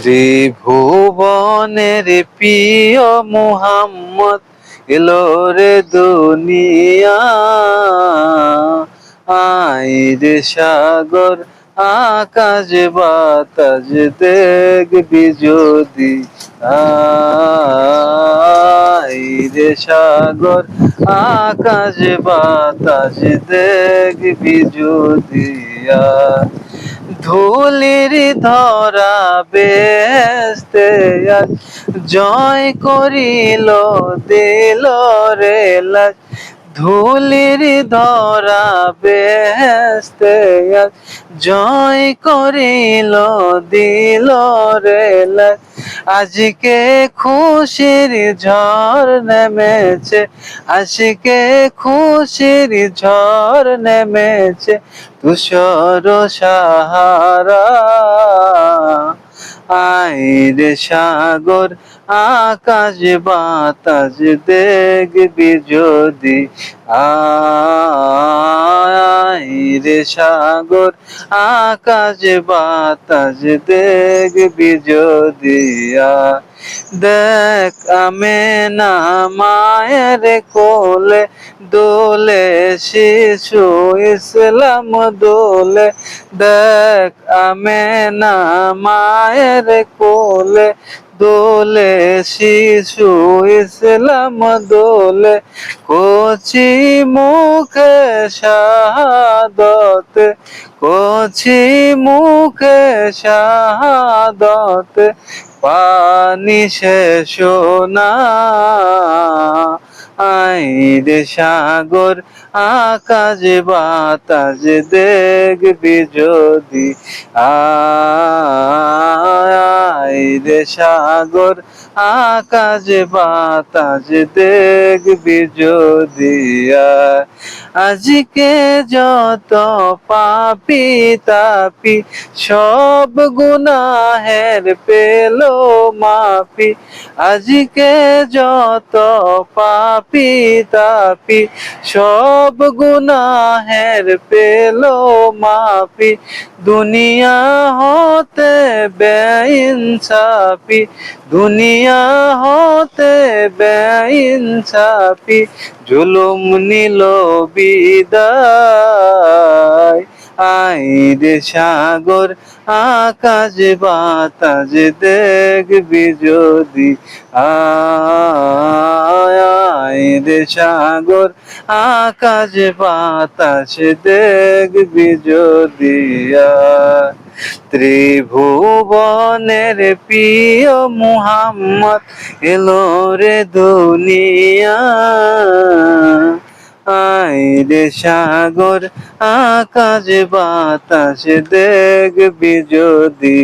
ত্রিভুবনের প্রিয় মুহাম্মদ এলো রে দুনিয়া। আইরে সাগর আকাশ বাতাস দেখবি যদি, আইরে সাগর আকাশ বাতাস দেখবি যদি। ধুলির ধরা বেহেশতে আজ জয় করিল দিল রে লাজ। ধুলির ধরা বেহেশতে আজ জয় করিল দিল রে লাজ। আজকে খুশির ঝড় নেমেছে, আজকে খুশির ঝড় নেমেছে তুষার সাহারা। আইরে সাগর আকাশ বাতাস দেখবি যদি, আইরে সাগর আকাশ বাতাস দেখবি যদি। দেখ আমেনা মায়ের কোলে দোলে শিশু ইসলাম দোলে। দেখ আমেনা মায়ের কোলে দোলে শিশু ইসলাম দোলে। কচি মুখে শাহাদত, কচি মুখে শাহাদত পানি শেষ না। আইরে সাগর আকাশ বাতাস দেখবি যদি, আইরে সাগর আকাশ বাতাস দেখবি যদি। আজকে যত পাপি তাপি সব গুনাহের পেল মাফি। আজকে যত পাপি তাপি সব গুনাহের পেল মাফি। দুনিয়া হতে বেইনসাফি, দুনিয়া হতে বেইনসাফি জুলুম নিল বিদায়। আইরে সাগর আকাশ বাতাস দেখবি যদি, আইরে সাগর আকাশ বাতাস দেখবি যদি। ত্রিভুবনের প্রিয় মুহাম্মদ এলো রে দুনিয়া। আইরে সাগর আকাশ বাতাস দেখবি যদি।